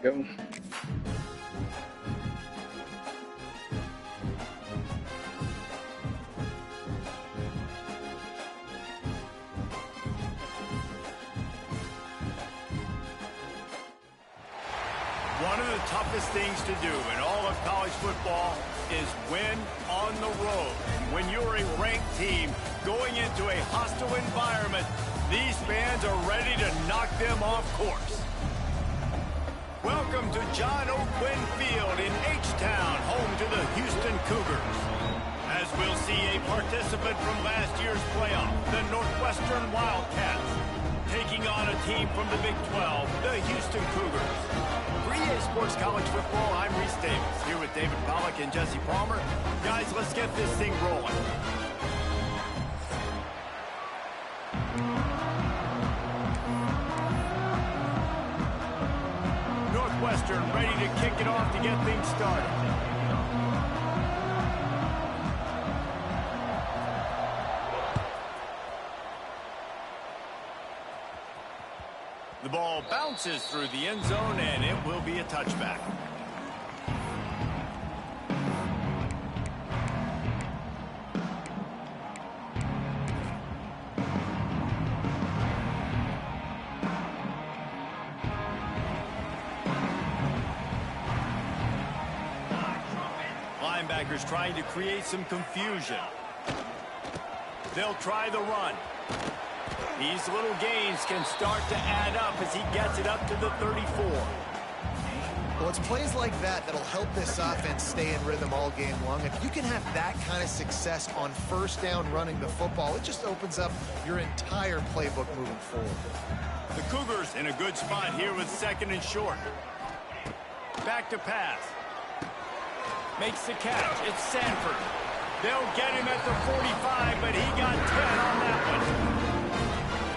Go. One of the toughest things to do in all of college football is win on the road. When you're a ranked team going into a hostile environment, these fans are ready to knock them off course. Welcome to John O'Quinn Field in H-Town, home to the Houston Cougars. As we'll see a participant from last year's playoff, the Northwestern Wildcats, taking on a team from the Big 12, the Houston Cougars. For EA Sports College Football, I'm Reese Davis, here with David Pollack and Jesse Palmer. Guys, let's get this thing rolling. Northwestern ready to kick it off to get things started. The ball bounces through the end zone, and it will be a touchback. Linebackers trying to create some confusion. They'll try the run. These little gains can start to add up as he gets it up to the 34. Well, it's plays like that that'll help this offense stay in rhythm all game long. If you can have that kind of success on first down running the football, it just opens up your entire playbook moving forward. The Cougars in a good spot here with second and short. Back to pass. Makes the catch. It's Sanford. They'll get him at the 45, but he got 10 on that one.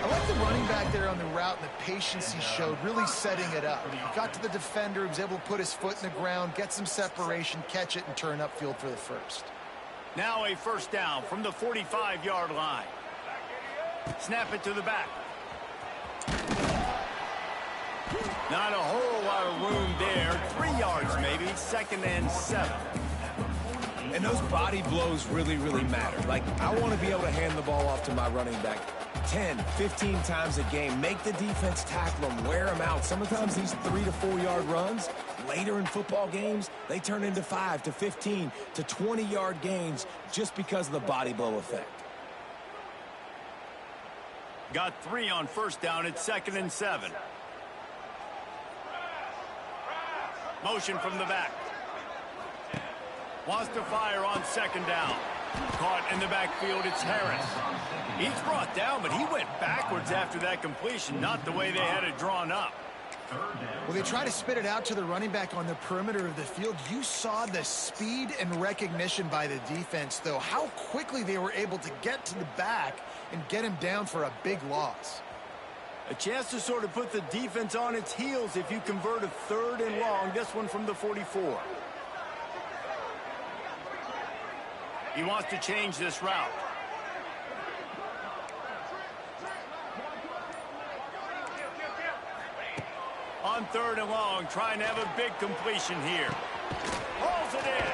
I like the running back there on the route and the patience he showed, really setting it up. He got to the defender, he was able to put his foot in the ground, get some separation, catch it, and turn upfield for the first. Now a first down from the 45-yard line. Snap it to the back. Not a whole lot of room there. 3 yards maybe, second and 7. And those body blows really, really matter. Like, I want to be able to hand the ball off to my running back 10, 15 times a game. Make the defense tackle them, wear them out. Sometimes these 3 to 4 yard runs, later in football games, they turn into 5 to 15 to 20 yard gains just because of the body blow effect. Got 3 on first down at second and 7. Motion from the back. Wants to fire on second down. Caught in the backfield, it's Harris. He's brought down, but he went backwards after that completion, not the way they had it drawn up. Well, they try to spit it out to the running back on the perimeter of the field. You saw the speed and recognition by the defense, though, how quickly they were able to get to the back and get him down for a big loss. A chance to sort of put the defense on its heels if you convert a third and long, this one from the 44. He wants to change this route. On third and long, trying to have a big completion here. Hauls it in.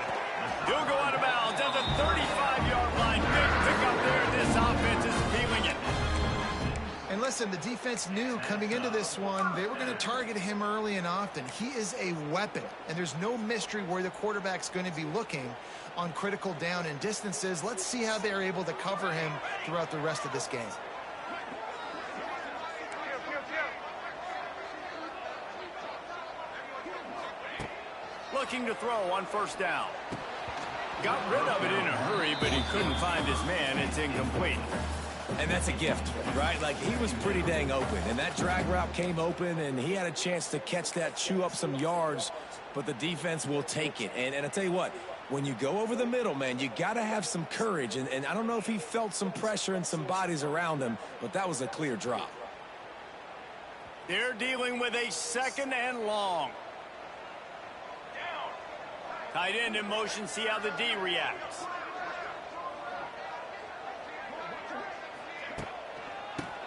He'll go out of bounds at the 35-yard line. Big pickup there. This offense is feeling it. And listen, the defense knew coming into this one, they were going to target him early and often. He is a weapon, and there's no mystery where the quarterback's going to be looking on critical down and distances. Let's see how they're able to cover him throughout the rest of this game. Looking to throw on first down. Got rid of it in a hurry, but he couldn't find his man. It's incomplete. And that's a gift, right? Like, he was pretty dang open, and that drag route came open, and he had a chance to catch that, chew up some yards, but the defense will take it. And I tell you what, when you go over the middle, man, you got to have some courage, and I don't know if he felt some pressure and some bodies around him, but that was a clear drop. They're dealing with a second and long. Tight end in motion, see how the D reacts.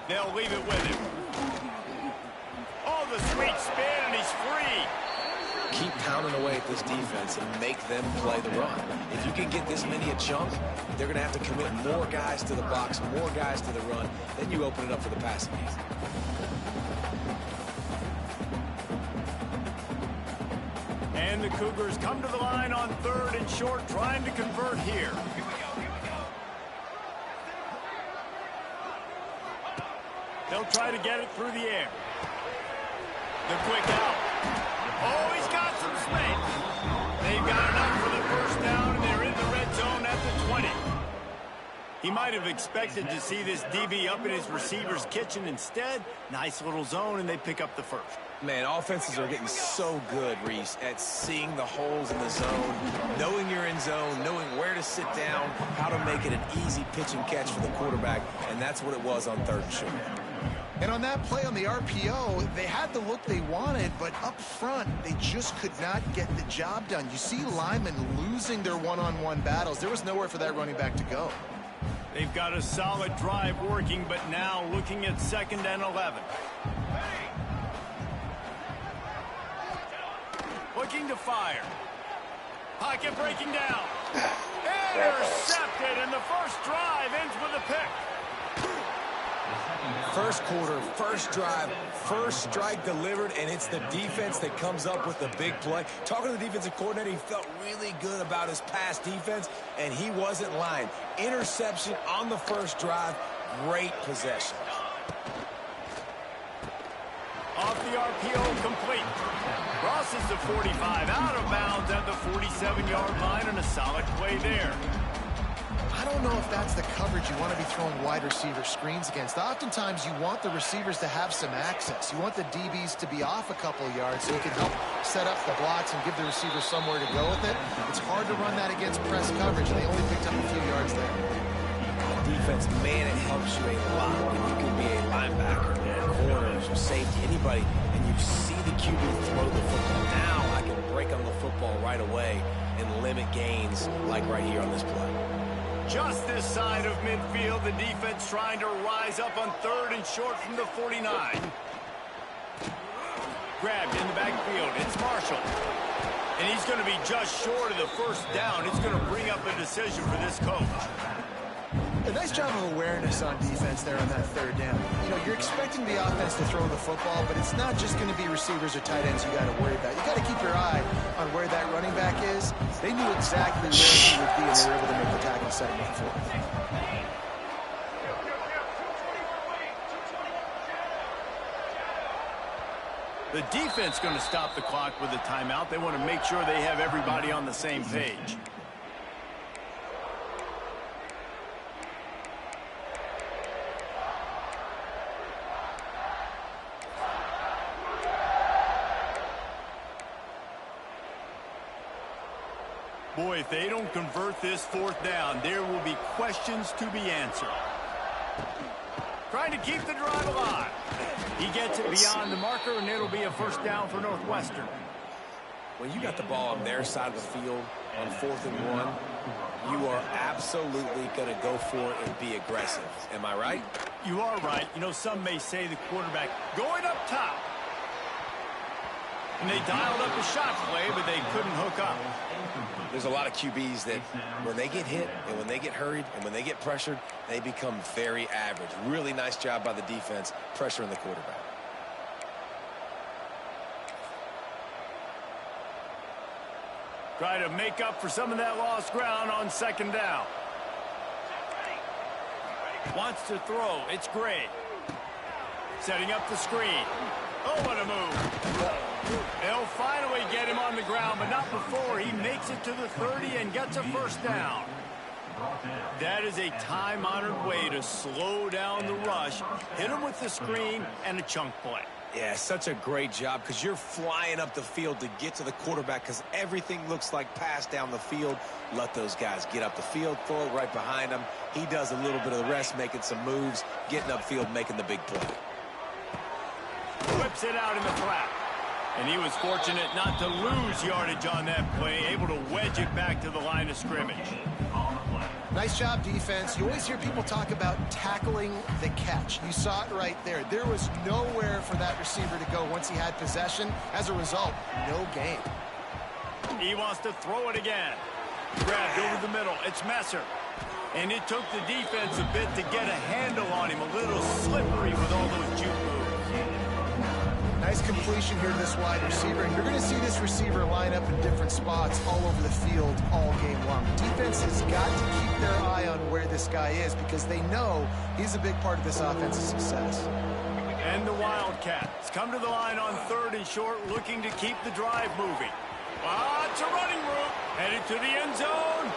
They'll leave it with him. Oh, the sweet spin, and he's free. keep pounding away at this defense and make them play the run. If you can get this many a chunk, they're going to have to commit more guys to the box, more guys to the run. Then you open it up for the passing game. And the Cougars come to the line on 3rd and short, trying to convert here. They'll try to get it through the air. The quick out. Oh, he's got some space. They've got enough for the first down, and they're in the red zone at the 20. He might have expected to see this DB up in his receiver's kitchen. Instead, nice little zone, and they pick up the first. Man, offenses are getting so good, Reese, at seeing the holes in the zone, knowing you're in zone, knowing where to sit down, how to make it an easy pitch and catch for the quarterback, and that's what it was on 3rd and short. And on that play on the RPO, they had the look they wanted, but up front, they just could not get the job done. You see linemen losing their one-on-one battles. There was nowhere for that running back to go. They've got a solid drive working, but now looking at 2nd and 11. Looking to fire. Pocket breaking down. Intercepted, and the first drive ends with a pick. First quarter, first drive, first strike delivered, and it's the defense that comes up with the big play. Talking to the defensive coordinator, he felt really good about his pass defense, and he wasn't lying. Interception on the first drive, great possession. Off the RPO, complete. Crosses the 45, out of bounds at the 47-yard line, and a solid play there. I don't know if that's the coverage you want to be throwing wide receiver screens against. Oftentimes, you want the receivers to have some access. You want the DBs to be off a couple of yards so you can help set up the blocks and give the receiver somewhere to go with it. It's hard to run that against press coverage, and they only picked up a few yards there. Defense, man, it helps you a lot when you can be a linebacker, corners, or safety, anybody, and you see the QB throw the football. Now I can break on the football right away and limit gains like right here on this play. Just this side of midfield, the defense trying to rise up on 3rd and short from the 49. Grabbed in the backfield. It's Marshall. And he's going to be just short of the first down. It's going to bring up a decision for this coach. A nice job of awareness on defense there on that 3rd down. You know, you're expecting the offense to throw the football, but it's not just going to be receivers or tight ends you got to worry about. You got to keep your eye on where that running back is. They knew exactly where he would be, and they were able to make the tackle 2nd and 4. The defense going to stop the clock with a timeout. They want to make sure they have everybody on the same page. Boy, if they don't convert this 4th down, there will be questions to be answered. Trying to keep the drive alive. He gets it beyond the marker, and it'll be a first down for Northwestern. When you got the ball on their side of the field on 4th and 1, you are absolutely going to go for it and be aggressive. Am I right? You are right. You know, some may say the quarterback going up top. And they dialed up a shot play, but they couldn't hook up. There's a lot of QBs that when they get hit and when they get hurried and when they get pressured, they become very average. Really nice job by the defense pressuring the quarterback. Try to make up for some of that lost ground on 2nd down. Wants to throw. It's Gray. Setting up the screen. Oh, what a move. They'll finally get him on the ground, but not before he makes it to the 30 and gets a first down. That is a time-honored way to slow down the rush, hit him with the screen, and a chunk play. Yeah, such a great job because you're flying up the field to get to the quarterback because everything looks like pass down the field. Let those guys get up the field, throw it right behind him. He does a little bit of the rest, making some moves, getting upfield, making the big play. Whips it out in the flat. And he was fortunate not to lose yardage on that play, able to wedge it back to the line of scrimmage. Nice job, defense. You always hear people talk about tackling the catch. You saw it right there. There was nowhere for that receiver to go once he had possession. As a result, no gain. He wants to throw it again. Grabbed over the middle. It's Messer. And it took the defense a bit to get a handle on him. A little slippery with all those juke moves. Nice completion here to this wide receiver. And you're going to see this receiver line up in different spots all over the field all game long. Defense has got to keep their eye on where this guy is because they know he's a big part of this offense's success. And the Wildcats come to the line on 3rd and short, looking to keep the drive moving. It's a running route. Headed to the end zone.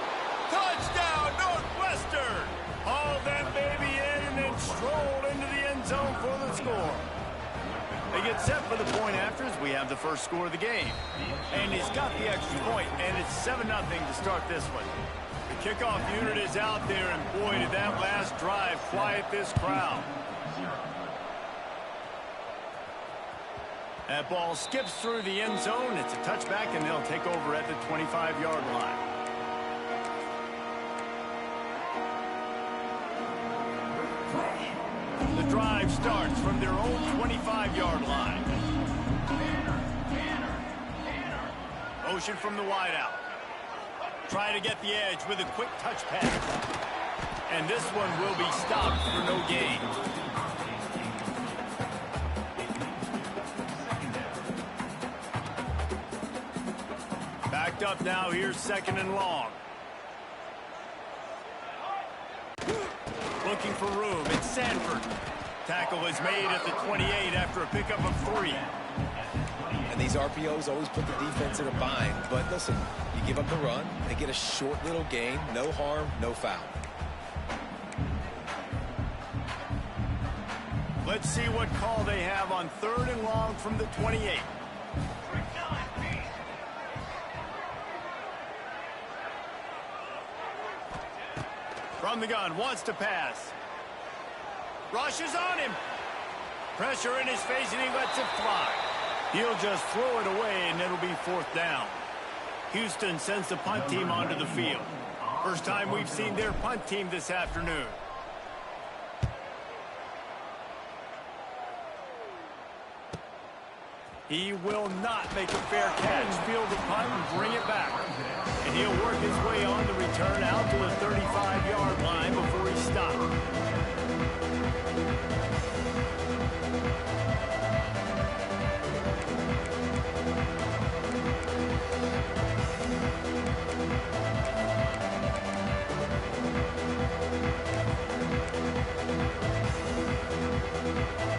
Touchdown, Northwestern! Haul that baby in and then stroll into the end zone for the score. They get set for the point after as we have the first score of the game. And he's got the extra point, and it's 7-0 to start this one. The kickoff unit is out there, and boy, did that last drive quiet this crowd. That ball skips through the end zone. It's a touchback, and they'll take over at the 25-yard line. The drive starts from their own 25-yard line. Motion from the wideout. Try to get the edge with a quick touch pass. And this one will be stopped for no gain. Backed up now. Here's 2nd and long. Looking for room. It's Sanford. Tackle is made at the 28 after a pickup of 3. And these RPOs always put the defense in a bind. But listen, you give up the run, they get a short little gain. No harm, no foul. Let's see what call they have on 3rd and long from the 28. From the gun, wants to pass. Rushes on him. Pressure in his face, and he lets it fly. He'll just throw it away, and it'll be 4th down. Houston sends the punt team onto the field. First time we've seen their punt team this afternoon. He will not make a fair catch. Field the punt and bring it back. And he'll work his way on the return out to the 35-yard line before he stops.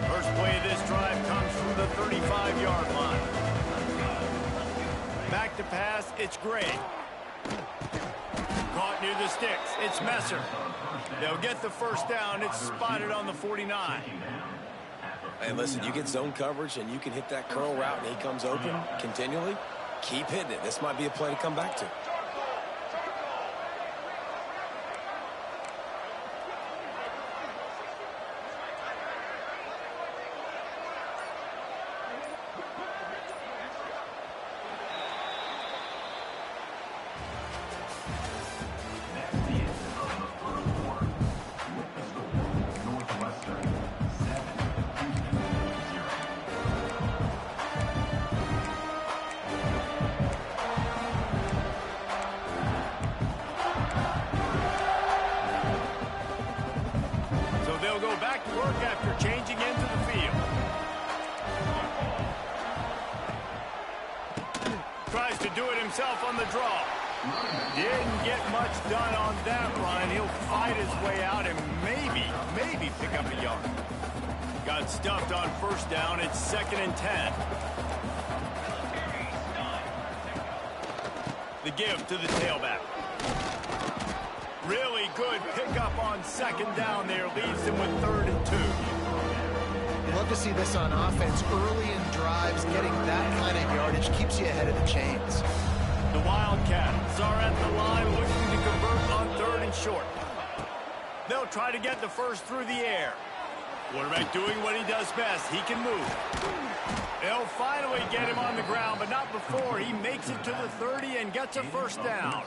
First play of this drive comes from the 35-yard line. Back to pass, it's Gray. Caught near the sticks, it's Messer. They'll get the first down. It's spotted on the 49. Hey, listen, you get zone coverage and you can hit that curl route and he comes open continually. Keep hitting it. This might be a play to come back to. They'll go back to work after changing into the field. Tries to do it himself on the draw. Didn't get much done on that run. He'll fight his way out and maybe pick up a yard. Got stuffed on first down. It's 2nd and 10. The give to the tailback. Really good pickup on 2nd down there. Leaves them with 3rd and 2. Love to see this on offense. Early in drives, getting that kind of yardage keeps you ahead of the chains. The Wildcats are at the line looking to convert on 3rd and short. They'll try to get the first through the air. Quarterback doing what he does best. He can move. They'll finally get him on the ground, but not before he makes it to the 30 and gets a first down.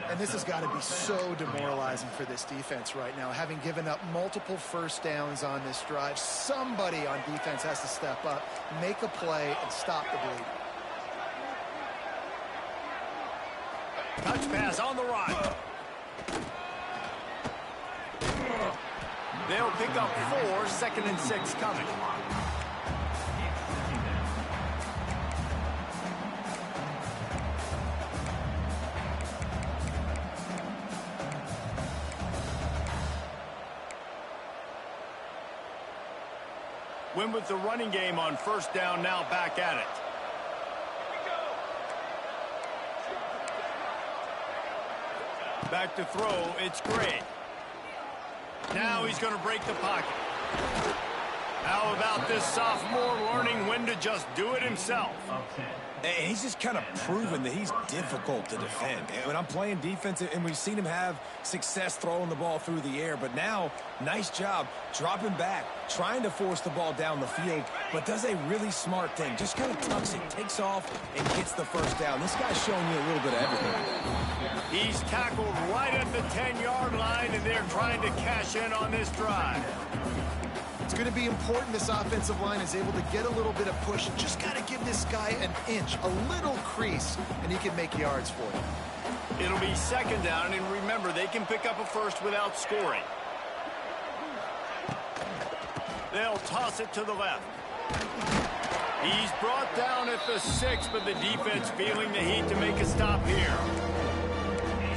And this has got to be so demoralizing for this defense right now, having given up multiple first downs on this drive. Somebody on defense has to step up, make a play, and stop the bleed. Touch pass on the run. They'll pick up 4, 2nd and 6 coming. Win with the running game on first down, now back at it. Back to throw, it's Gray. Now he's going to break the pocket. How about this sophomore learning when to just do it himself? And he's just kind of proven that he's difficult to defend. And when I'm playing defense, and we've seen him have success throwing the ball through the air, but now, nice job dropping back, trying to force the ball down the field, but does a really smart thing. Just kind of tucks it, takes off, and gets the first down. This guy's showing you a little bit of everything. He's tackled right at the 10-yard line, and they're trying to cash in on this drive. It's going to be important this offensive line is able to get a little bit of push. Just got to give this guy an inch, a little crease, and he can make yards for you. It'll be 2nd down, and remember, they can pick up a first without scoring. They'll toss it to the left. He's brought down at the 6, but the defense feeling the heat to make a stop here.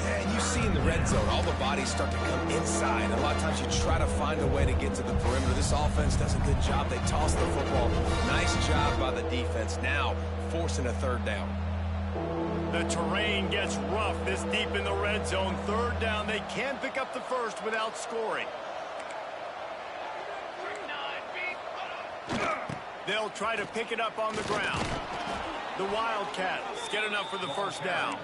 And you see in the red zone, all the bodies start to come inside. A lot of times you try to find a way to get to the perimeter. This offense does a good job. They toss the football. Nice job by the defense. Now forcing a 3rd down. The terrain gets rough this deep in the red zone. 3rd down. They can pick up the first without scoring. They'll try to pick it up on the ground. The Wildcats get enough for the first down.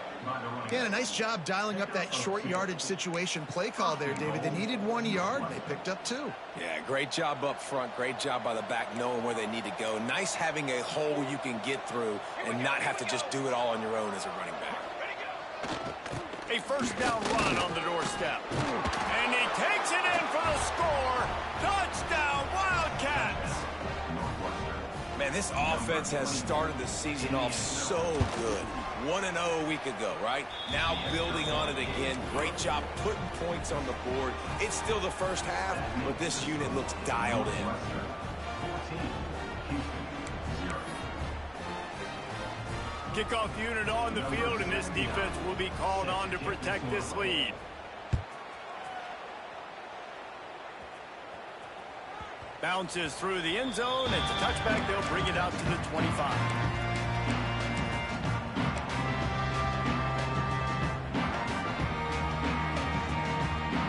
Yeah, a nice job dialing up that short yardage situation play call there, David. They needed 1 yard, and they picked up 2. Yeah, great job up front. Great job by the back knowing where they need to go. Nice having a hole you can get through and not have to just do it all on your own as a running back. A first down run on the doorstep. And he takes it in for the score. Touchdown, Wildcats! Man, this offense has started the season off so good. 1-0 a week ago, right? Now building on it again. Great job putting points on the board. It's still the first half, but this unit looks dialed in. Kickoff unit on the field, and this defense will be called on to protect this lead. Bounces through the end zone. It's a touchback. They'll bring it out to the 25.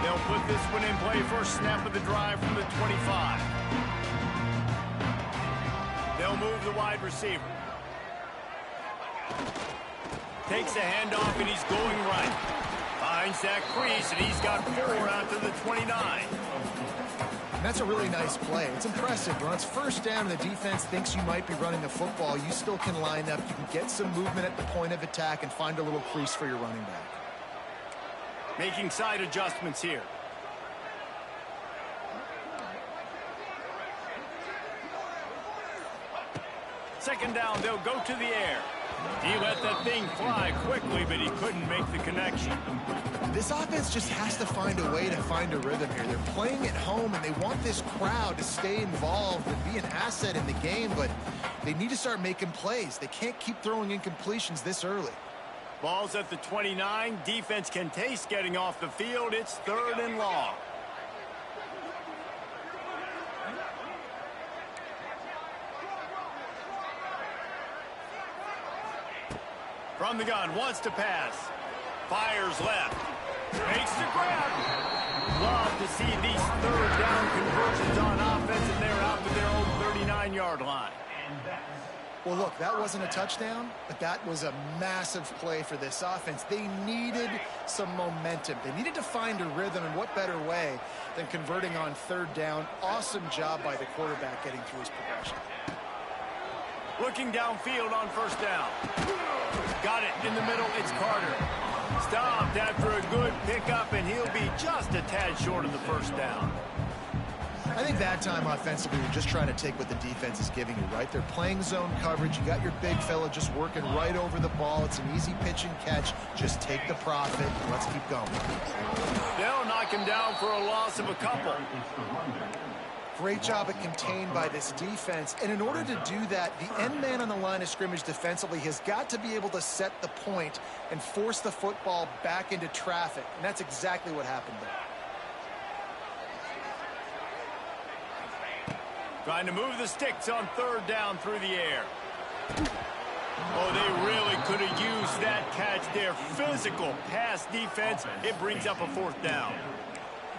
They'll put this one in play. First snap of the drive from the 25. They'll move the wide receiver. Takes a handoff, and he's going right. Finds that crease, and he's got 4 out to the 29. And that's a really nice play. It's impressive. When it's first down and the defense thinks you might be running the football, you still can line up. You can get some movement at the point of attack and find a little crease for your running back. Making side adjustments here. Second down, they'll go to the air. He let that thing fly quickly, but he couldn't make the connection. This offense just has to find a way to find a rhythm here. They're playing at home, and they want this crowd to stay involved and be an asset in the game, but they need to start making plays. They can't keep throwing incompletions this early. Ball's at the 29. Defense can taste getting off the field. It's 3rd and long. From the gun, wants to pass. Fires left. Makes the grab. Love to see these 3rd down conversions on offense, and they're out to their own 39-yard line. Well, look, that wasn't a touchdown, but that was a massive play for this offense. They needed some momentum. They needed to find a rhythm, and what better way than converting on 3rd down. Awesome job by the quarterback getting through his progression. Looking downfield on first down. Got it in the middle. It's Carter. Stopped after a good pickup, and he'll be just a tad short of the first down. I think that time offensively, you're just trying to take what the defense is giving you, right? They're playing zone coverage. You got your big fella just working right over the ball. It's an easy pitch and catch. Just take the profit. Let's keep going. They'll knock him down for a loss of a couple. Great job at contained by this defense. And in order to do that, the end man on the line of scrimmage defensively has got to be able to set the point and force the football back into traffic. And that's exactly what happened there. Trying to move the sticks on third down through the air. Oh, they really could have used that catch there. Physical pass defense. It brings up a fourth down.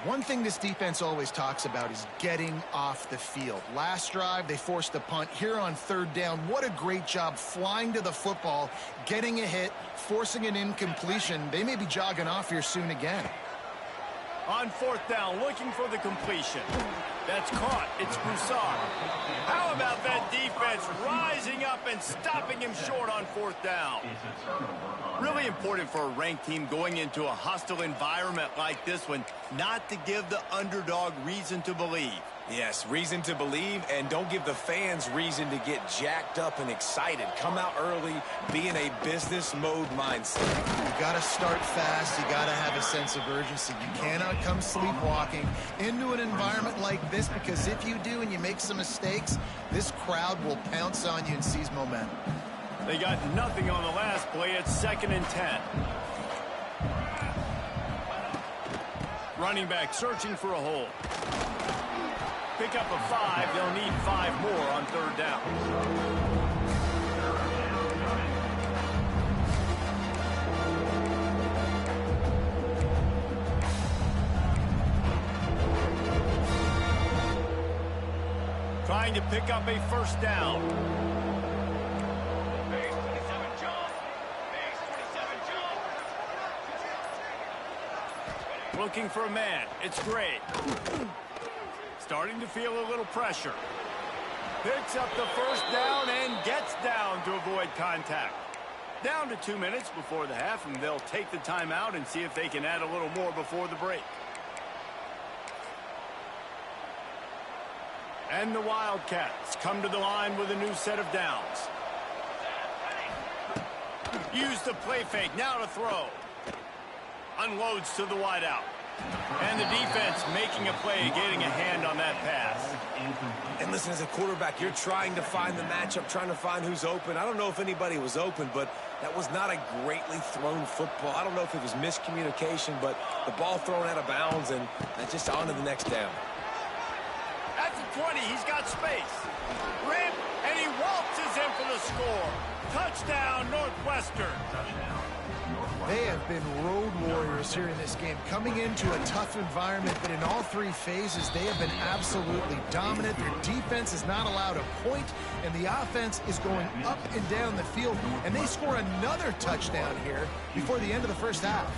One thing this defense always talks about is getting off the field. Last drive, they forced a punt. Here on third down, what a great job flying to the football, getting a hit, forcing an incompletion. They may be jogging off here soon again. On fourth down, looking for the completion. That's caught. It's Broussard. How about that defense rising up and stopping him short on fourth down? Really important for a ranked team going into a hostile environment like this one, not to give the underdog reason to believe. Yes, reason to believe, and don't give the fans reason to get jacked up and excited. Come out early, be in a business mode mindset. You got to start fast. You got to have a sense of urgency. You cannot come sleepwalking into an environment like this, because if you do and you make some mistakes, this crowd will pounce on you and seize momentum. They got nothing on the last play. It's 2nd and 10. Running back searching for a hole. Pick up a 5. They'll need 5 more on third down. Trying to pick up a first down. Looking for a man. It's Gray. Starting to feel a little pressure. Picks up the first down and gets down to avoid contact. Down to 2 minutes before the half, and they'll take the timeout and see if they can add a little more before the break. And the Wildcats come to the line with a new set of downs. Use the play fake, now to throw. Unloads to the wideout. And the defense making a play, getting a hand on that pass. And listen, as a quarterback, you're trying to find the matchup, trying to find who's open. I don't know if anybody was open, but that was not a greatly thrown football. I don't know if it was miscommunication, but the ball thrown out of bounds, and just on to the next down. At the 20, he's got space. Rip, and he waltzes in for the score. Touchdown, Northwestern. They have been road warriors here in this game, coming into a tough environment, but in all 3 phases, they have been absolutely dominant. Their defense is not allowed a point, and the offense is going up and down the field, and they score another touchdown here before the end of the first half.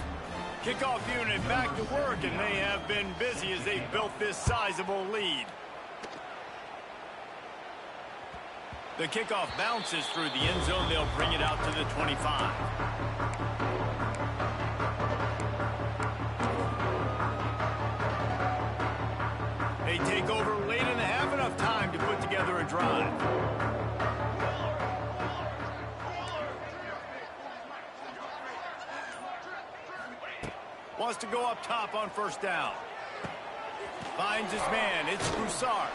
Kickoff unit back to work, and they have been busy as they've built this sizable lead. The kickoff bounces through the end zone. They'll bring it out to the 25. They take over late in the half, enough time to put together a drive. Wants to go up top on first down. Finds his man. It's Broussard.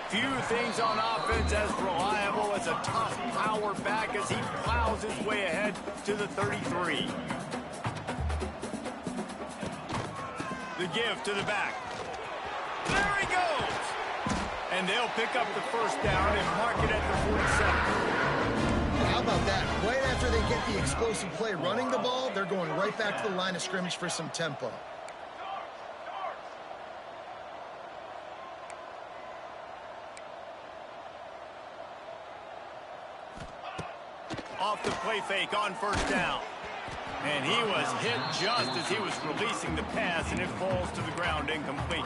Few things on offense as reliable as a tough power back as he plows his way ahead to the 33. The give to the back. There he goes! And they'll pick up the first down and mark it at the 47. How about that? Right after they get the explosive play running the ball, they're going right back to the line of scrimmage for some tempo. Off the play fake on first down. And he was hit just as he was releasing the pass, and it falls to the ground incomplete.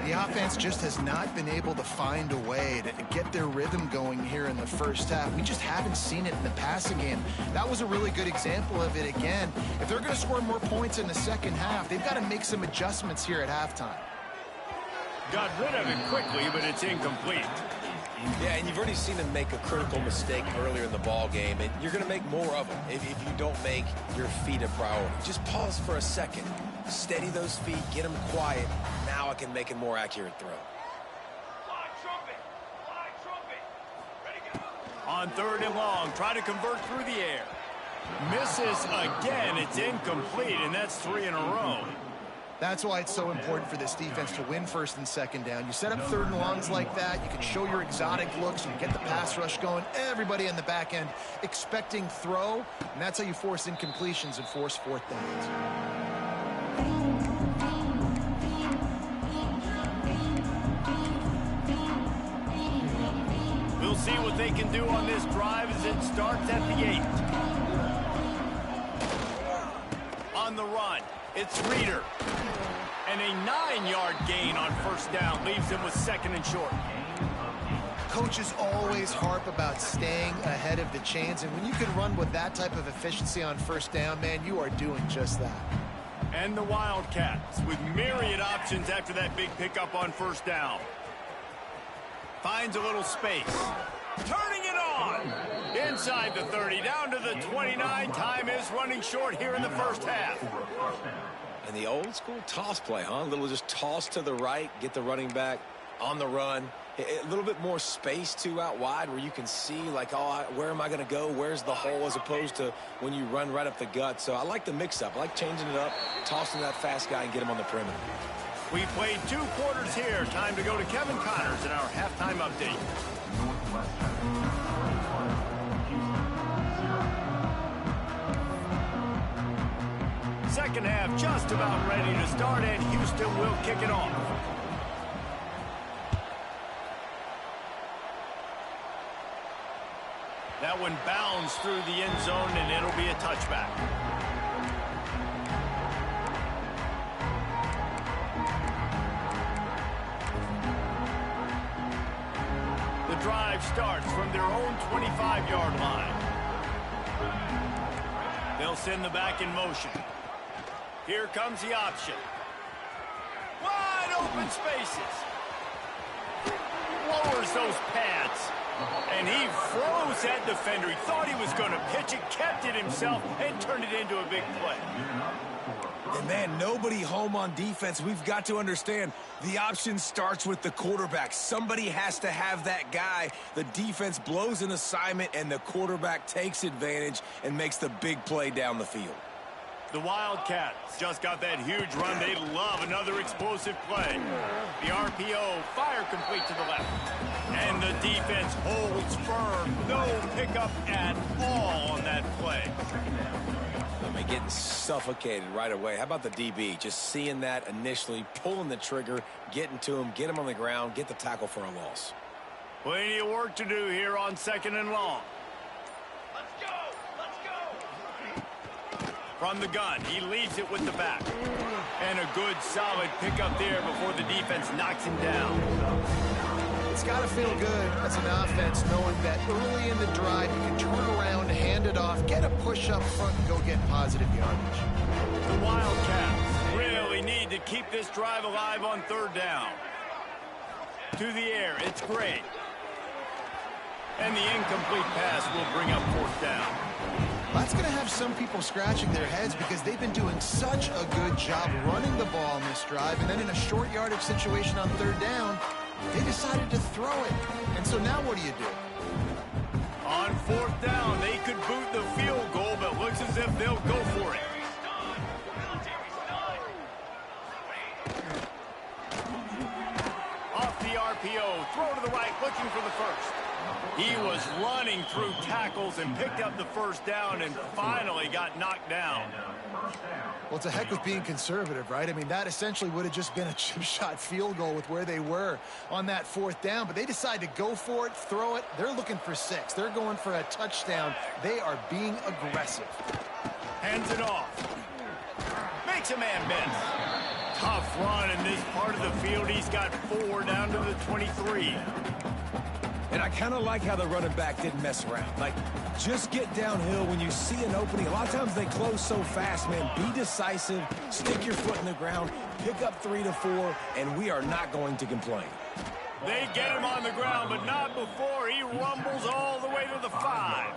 The offense just has not been able to find a way to get their rhythm going here in the first half. We just haven't seen it in the passing game. That was a really good example of it again. If they're going to score more points in the second half, they've got to make some adjustments here at halftime. Got rid of it quickly, but it's incomplete. Yeah, and you've already seen them make a critical mistake earlier in the ball game, and you're going to make more of them if you don't make your feet a priority. Just pause for a second. Steady those feet, get them quiet. Now I can make a more accurate throw. On 3rd and long, try to convert through the air. Misses again. It's incomplete, and that's 3 in a row. That's why it's so important for this defense to win 1st and 2nd down. You set up 3rd and longs like that, you can show your exotic looks and get the pass rush going. Everybody in the back end expecting throw, and that's how you force incompletions and force 4th downs. We'll see what they can do on this drive as it starts at the 8. On the run, it's Reeder. And a 9-yard gain on 1st down leaves him with 2nd and short. Coaches always harp about staying ahead of the chains, and when you can run with that type of efficiency on 1st down, man, you are doing just that. And the Wildcats with myriad options after that big pickup on 1st down. Finds a little space. Turning it on. Inside the 30, down to the 29. Time is running short here in the first half. And the old school toss play, huh? A little just toss to the right, get the running back on the run. A little bit more space, too, out wide where you can see, like, oh, where am I going to go? Where's the hole, as opposed to when you run right up the gut. So I like the mix-up. I like changing it up, tossing that fast guy and get him on the perimeter. We played 2 quarters here. Time to go to Kevin Connors in our halftime update. Second half just about ready to start, and Houston will kick it off. That one bounds through the end zone, and it'll be a touchback. The drive starts from their own 25-yard line. They'll send the back in motion. Here comes the option. Wide open spaces. Lowers those pads. And he froze that defender. He thought he was going to pitch it, kept it himself, and turned it into a big play. And, man, nobody home on defense. We've got to understand the option starts with the quarterback. Somebody has to have that guy. The defense blows an assignment, and the quarterback takes advantage and makes the big play down the field. The Wildcats just got that huge run. They love another explosive play. The RPO, fire complete to the left. And the defense holds firm. No pickup at all on that play. I mean, getting suffocated right away. How about the DB? Just seeing that initially, pulling the trigger, getting to him, get him on the ground, get the tackle for a loss. Plenty of work to do here on 2nd and long. From the gun, he leaves it with the back. And a good, solid pickup there before the defense knocks him down. It's got to feel good as an offense knowing that early in the drive you can turn around, hand it off, get a push up front, and go get positive yardage. The Wildcats really need to keep this drive alive on 3rd down. To the air, it's Gray. And the incomplete pass will bring up 4th down. That's going to have some people scratching their heads because they've been doing such a good job running the ball in this drive, and then in a short yardage situation on 3rd down, they decided to throw it. And so now what do you do? On 4th down, they could boot the field goal, but looks as if they'll go for it. Off the RPO, throw to the right, looking for the first. He was running through tackles and picked up the first down and finally got knocked down. Well, it's a heck of being conservative, right? I mean, that essentially would have just been a chip shot field goal with where they were on that 4th down, but they decide to go for it, throw it. They're looking for 6. They're going for a touchdown. They are being aggressive. Hands it off. Makes a man miss. Tough run in this part of the field. He's got 4 down to the 23. And I kind of like how the running back didn't mess around. Like, just get downhill when you see an opening. A lot of times they close so fast, man. Be decisive, stick your foot in the ground, pick up 3 to 4, and we are not going to complain. They get him on the ground, but not before he rumbles all the way to the 5.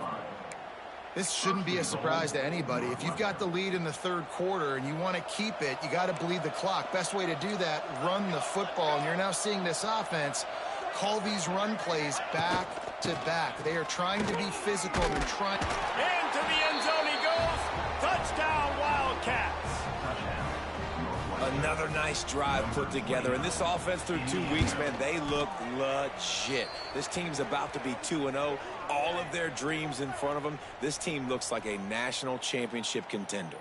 This shouldn't be a surprise to anybody. If you've got the lead in the 3rd quarter and you want to keep it, you got to bleed the clock. Best way to do that, run the football. And you're now seeing this offense call these run plays back to back. They are trying to be physical. They're trying. Into the end zone he goes. Touchdown, Wildcats. Another nice drive put together. And this offense through 2 weeks, man, they look legit. This team's about to be 2-0. All of their dreams in front of them. This team looks like a national championship contender.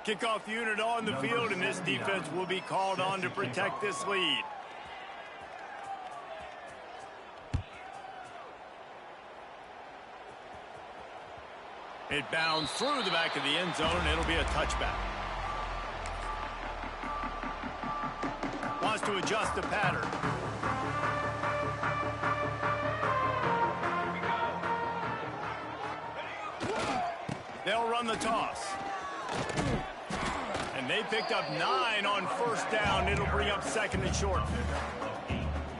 Kickoff unit on the field, and this defense will be called on to protect this lead. It bounds through the back of the end zone, and it'll be a touchback. Wants to adjust the pattern. They'll run the toss. And they picked up 9 on 1st down. It'll bring up 2nd and short.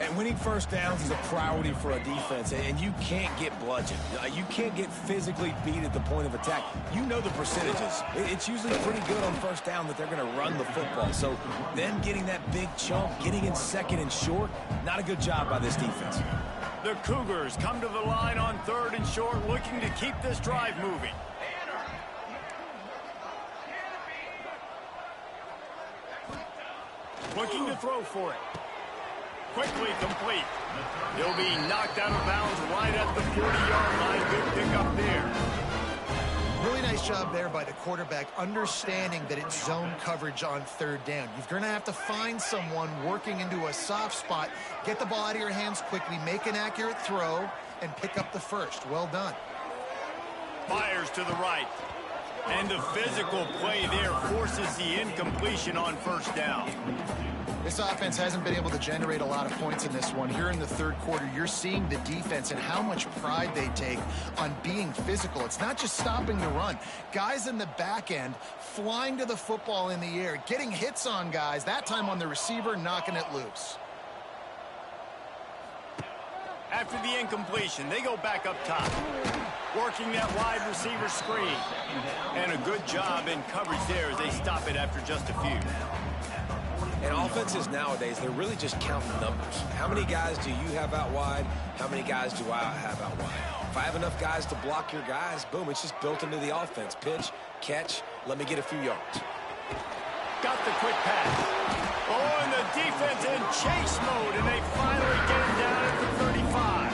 And winning 1st downs is a priority for a defense, and you can't get bludgeoned. You can't get physically beat at the point of attack. You know the percentages. It's usually pretty good on 1st down that they're going to run the football. So them getting that big chunk, getting in 2nd and short, not a good job by this defense. The Cougars come to the line on 3rd and short, looking to keep this drive moving. Looking to throw for it. Quickly complete. He'll be knocked out of bounds right at the 40-yard line. Good pickup there. Really nice job there by the quarterback, understanding that it's zone coverage on 3rd down. You're going to have to find someone working into a soft spot, get the ball out of your hands quickly, make an accurate throw, and pick up the 1st. Well done. Fires to the right. And the physical play there forces the incompletion on 1st down. This offense hasn't been able to generate a lot of points in this one. Here in the 3rd quarter, you're seeing the defense and how much pride they take on being physical. It's not just stopping the run. Guys in the back end flying to the football in the air, getting hits on guys, that time on the receiver, knocking it loose. After the incompletion, they go back up top, working that wide receiver screen. And a good job in coverage there as they stop it after just a few. And offenses nowadays, they're really just counting numbers. How many guys do you have out wide? How many guys do I have out wide? If I have enough guys to block your guys, boom, it's just built into the offense. Pitch, catch, let me get a few yards. Got the quick pass. Oh, and the defense in chase mode, and they finally get him down at the 35.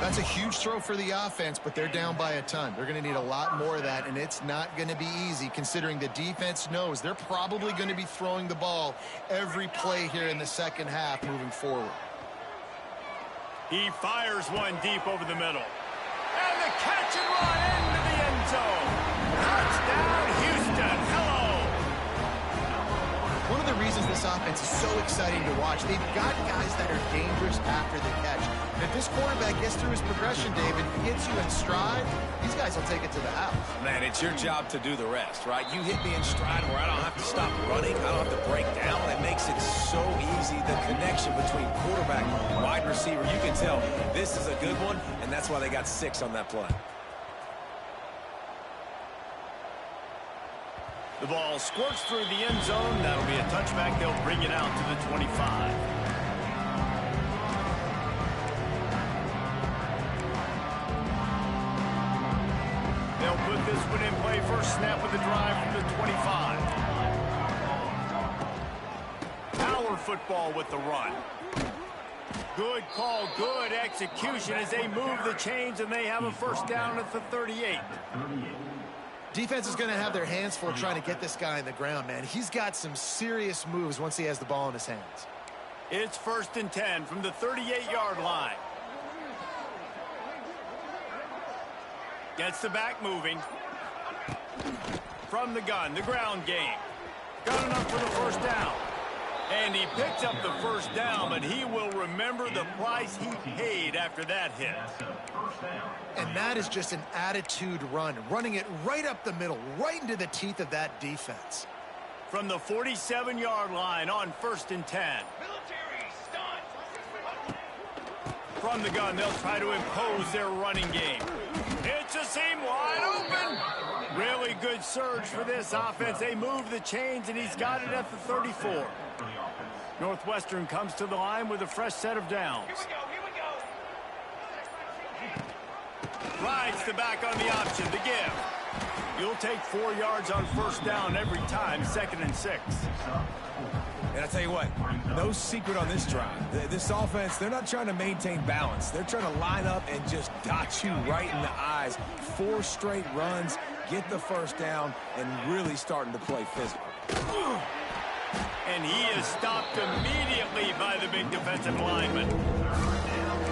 That's a huge throw for the offense, but they're down by a ton. They're going to need a lot more of that, and it's not going to be easy considering the defense knows they're probably going to be throwing the ball every play here in the 2nd half moving forward. He fires one deep over the middle. And the catch and run into the end zone. Touchdown, Houston. Hello. One of the reasons this offense is so exciting to watch, they've got guys that are dangerous after the catch. And if this quarterback gets through his progression, David, gets you in stride, these guys will take it to the house. Man, it's your job to do the rest, right? You hit me in stride where I don't have to stop running. I don't have to break down. It makes it so easy. The connection between quarterback and wide receiver, you can tell this is a good one, and that's why they got 6 on that play. The ball squirts through the end zone. That'll be a touchback. They'll bring it out to the 25. They'll put this one in play. First snap of the drive from the 25. football with the run. Good call, good execution as they move the chains, and they have a first down at the 38. Defense is going to have their hands full trying to get this guy on the ground, man. He's got some serious moves once he has the ball in his hands. It's 1st and 10 from the 38-yard line. Gets the back moving. From the gun, the ground game. Got enough for the first down. And he picks up the first down, but he will remember the price he paid after that hit. And that is just an attitude run, running it right up the middle, right into the teeth of that defense. From the 47-yard line on 1st and 10. From the gun, they'll try to impose their running game. It's a seam wide open. Really good surge for this offense. They move the chains, and he's got it at the 34. Northwestern comes to the line with a fresh set of downs. Here we go. Rides the back on the option, the give. You'll take 4 yards on first down every time, 2nd and 6. And I tell you what, no secret on this drive. This offense, they're not trying to maintain balance. They're trying to line up and just dot you right in the eyes. 4 straight runs, get the first down, and really starting to play physical. And he is stopped immediately by the big defensive lineman.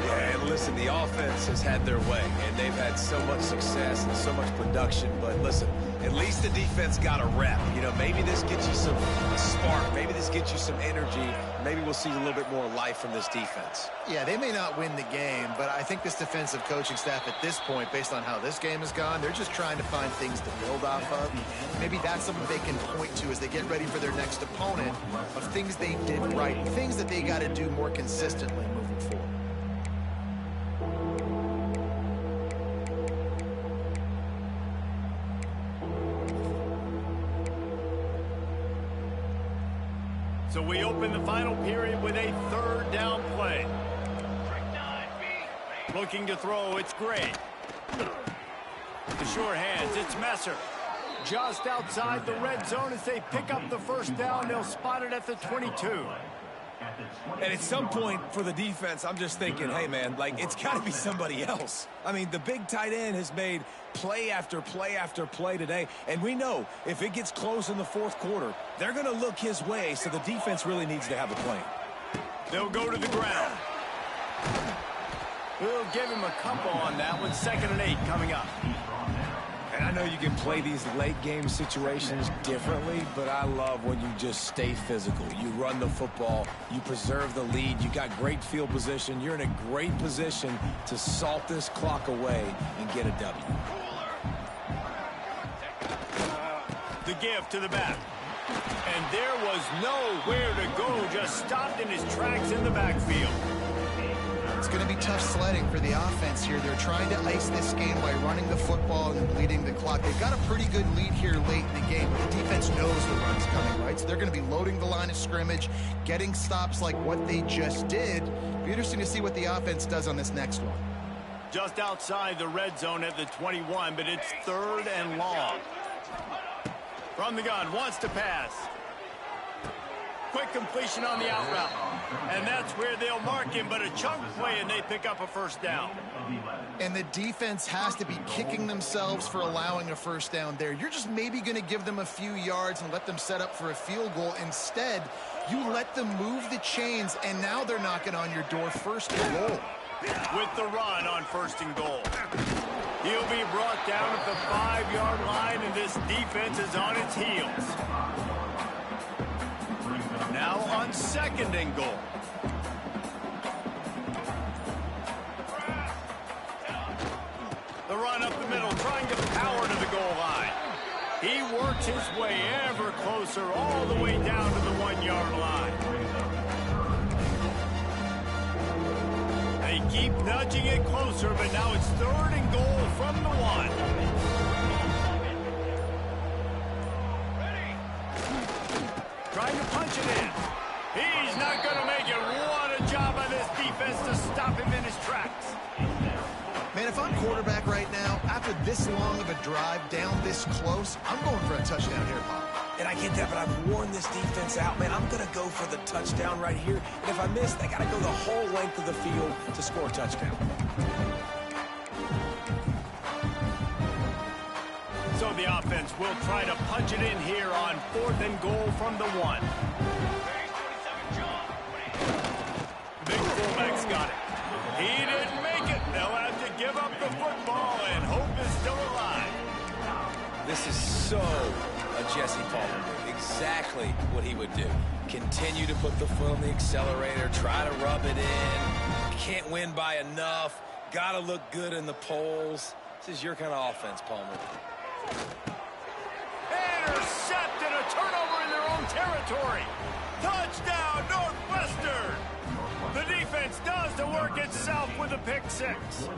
Yeah, and listen, the offense has had their way, and they've had so much success and so much production. But listen, at least the defense got a rep. You know, maybe this gets you some spark. Maybe this gets you some energy. Maybe we'll see a little bit more life from this defense. Yeah, they may not win the game, but I think this defensive coaching staff at this point, based on how this game has gone, they're just trying to find things to build off of. Maybe that's something they can point to as they get ready for their next opponent, of things they did right, things that they got to do more consistently moving forward. So we open the final period with a 3rd down play. Looking to throw, it's Gray. The short hands, it's Messer. Just outside the red zone as they pick up the first down. They'll spot it at the 22. And at some point for the defense, I'm just thinking, hey, man, like, it's got to be somebody else. I mean, the big tight end has made play after play after play today. And we know if it gets close in the 4th quarter, they're going to look his way, so the defense really needs to have a plan. They'll go to the ground. We'll give him a couple on that one. 2nd and 8 coming up. And I know you can play these late-game situations differently, but I love when you just stay physical. You run the football, you preserve the lead, you got great field position, you're in a great position to salt this clock away and get a W. The give to the back. And there was nowhere to go, just stopped in his tracks in the backfield. It's going to be tough sledding for the offense here. They're trying to ice this game by running the football and leading the clock. They've got a pretty good lead here late in the game. The defense knows the run's coming, right? So they're going to be loading the line of scrimmage, getting stops like what they just did. It'll be interesting to see what the offense does on this next one. Just outside the red zone at the 21, but it's 3rd and long. From the gun, wants to pass. Quick completion on the out route. And that's where they'll mark him, but a chunk play, and they pick up a first down. And the defense has to be kicking themselves for allowing a first down there. You're just maybe going to give them a few yards and let them set up for a field goal. Instead, you let them move the chains, and now they're knocking on your door, 1st and goal. With the run on 1st and goal. He'll be brought down at the 5-yard line, and this defense is on its heels. Now on 2nd and goal. The run up the middle, trying to power to the goal line. He works his way ever closer, all the way down to the 1-yard line. They keep nudging it closer, but now it's 3rd and goal from the 1. Trying to punch it in. He's not going to make it. What a job by this defense to stop him in his tracks. Man, if I'm quarterback right now, after this long of a drive down this close, I'm going for a touchdown here, Pop. And I get that, but I've worn this defense out, man. I'm going to go for the touchdown right here. And if I miss, they got to go the whole length of the field to score a touchdown. So the offense will try to punch it in here on 4th and goal from the 1. Big fullback's got it. He didn't make it. They'll have to give up the football, and hope is still alive. This is so a Jesse Palmer move. Exactly what he would do. Continue to put the foot on the accelerator, try to rub it in. Can't win by enough. Got to look good in the polls. This is your kind of offense, Palmer. Intercepted, a turnover in their own territory. Touchdown, Northwestern. The defense does the work itself with a pick 6.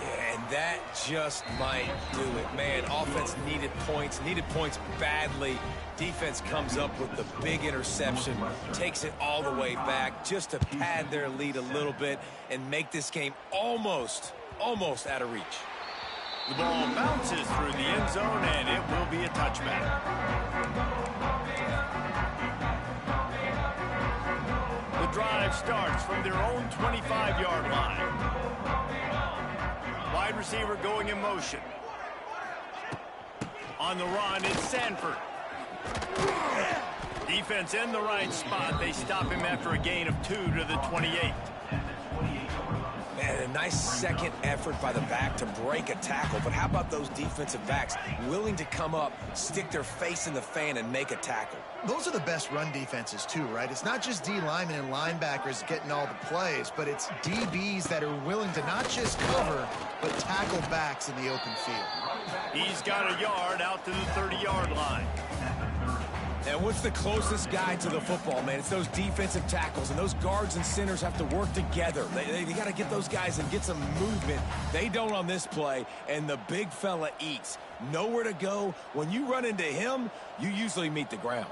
Yeah, and that just might do it. Man, offense needed points badly. Defense comes up with the big interception, takes it all the way back just to pad their lead a little bit and make this game almost out of reach. The ball bounces through the end zone, and it will be a touchback. The drive starts from their own 25-yard line. Wide receiver going in motion. On the run, it's Sanford. Defense in the right spot. They stop him after a gain of 2 to the 28. Man, a nice second effort by the back to break a tackle. But how about those defensive backs willing to come up, stick their face in the fan, and make a tackle? Those are the best run defenses, too, right? It's not just D linemen and linebackers getting all the plays, but it's DBs that are willing to not just cover, but tackle backs in the open field. He's got a yard out to the 30-yard line. And what's the closest guy to the football, man? It's those defensive tackles, and those guards and centers have to work together. They got to get those guys and get some movement. They don't on this play, and the big fella eats. Nowhere to go. When you run into him, you usually meet the ground.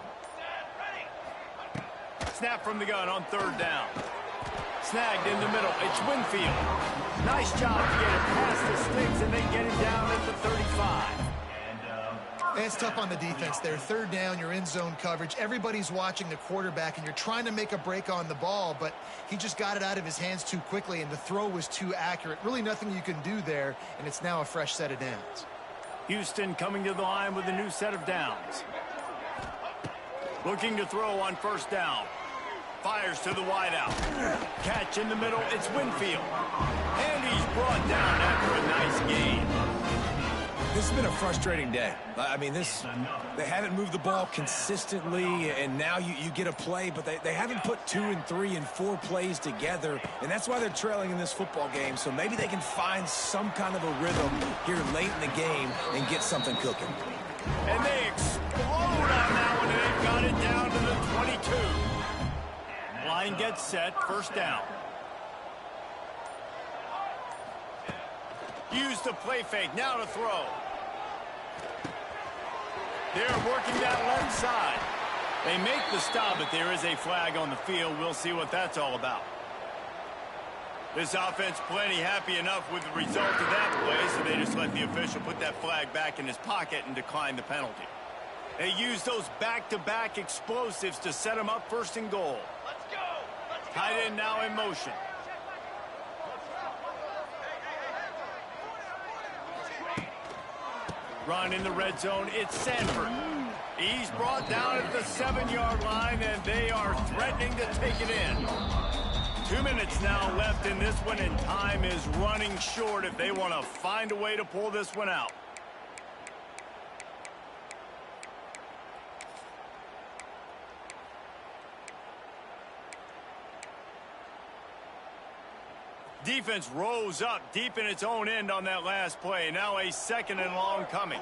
Snap from the gun on 3rd down. Snagged in the middle. It's Winfield. Nice job to get it past the sticks, and they get it down at the 35. It's tough on the defense there. 3rd down, you're in zone coverage. Everybody's watching the quarterback, and you're trying to make a break on the ball, but he just got it out of his hands too quickly, and the throw was too accurate. Really nothing you can do there, and it's now a fresh set of downs. Houston coming to the line with a new set of downs. Looking to throw on 1st down. Fires to the wideout. Catch in the middle, it's Winfield. And he's brought down after a nice gain. This has been a frustrating day. I mean, they haven't moved the ball consistently, and now you get a play, but they haven't put 2 and 3 and 4 plays together, and that's why they're trailing in this football game. So maybe they can find some kind of a rhythm here late in the game and get something cooking. And they explode on that one, and they've got it down to the 22. Line gets set, 1st down. Use the play fake, now to throw. They're working that left side. They make the stop, but there is a flag on the field. We'll see what that's all about. This offense plenty happy enough with the result of that play, so they just let the official put that flag back in his pocket and decline the penalty. They use those back-to-back explosives to set them up 1st and goal. Let's go! Tight end now in motion. Run in the red zone, it's Sanford. He's brought down at the 7-yard line, and they are threatening to take it in. 2 minutes now left in this one, and time is running short if they want to find a way to pull this one out. Defense rose up deep in its own end on that last play. Now a 2nd and long coming.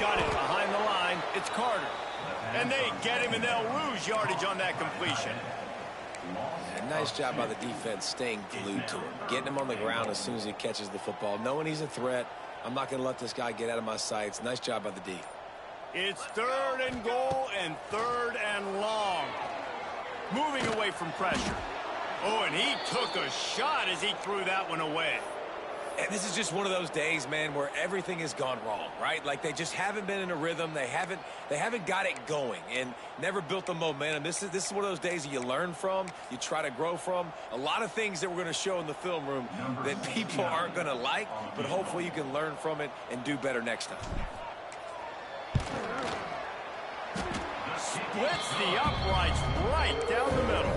Got it behind the line. It's Carter. And they get him, and they'll lose yardage on that completion. A nice job by the defense staying glued to him. Getting him on the ground as soon as he catches the football. Knowing he's a threat. I'm not going to let this guy get out of my sights. Nice job by the D. It's 3rd and goal and 3rd and long. Moving away from pressure. Oh, and he took a shot as he threw that one away. And this is just one of those days, man, where everything has gone wrong, right? Like they just haven't been in a rhythm. They haven't got it going and never built the momentum. This is one of those days that you learn from, you try to grow from. A lot of things that we're going to show in the film room that people aren't going to like, but hopefully you can learn from it and do better next time. Splits the uprights right down the middle.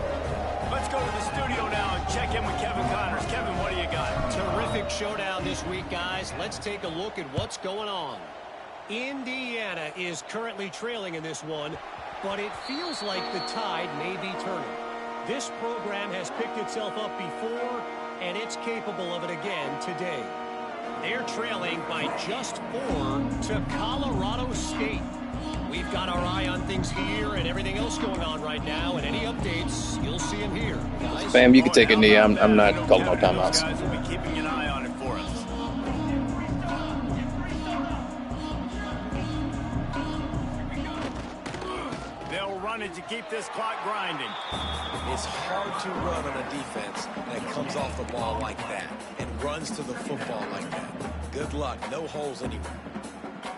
Let's go to the studio now and check in with Kevin Connors. Kevin, what do you got? Terrific showdown this week, guys. Let's take a look at what's going on. Indiana is currently trailing in this one, but it feels like the tide may be turning. This program has picked itself up before, and it's capable of it again today. They're trailing by just 4 to Colorado State. We've got our eye on things here and everything else going on right now, and any updates, you'll see them here. Guys, Bam, you can take a knee. I'm not calling no timeouts. Guys will be keeping an eye on it for us. They'll run it to keep this clock grinding. It's hard to run on a defense that comes off the ball like that and runs to the football like that. Good luck. No holes anywhere.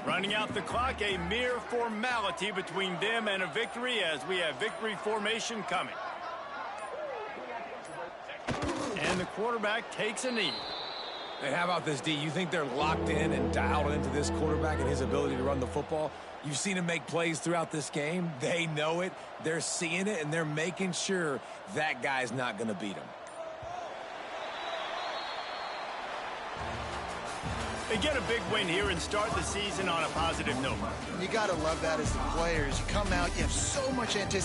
Running out the clock, a mere formality between them and a victory as we have victory formation coming. And the quarterback takes a knee. And how about this, D? You think they're locked in and dialed into this quarterback and his ability to run the football? You've seen him make plays throughout this game. They know it. They're seeing it, and they're making sure that guy's not going to beat him. They get a big win here and start the season on a positive note. You got to love that as the players. You come out, you have so much anticipation.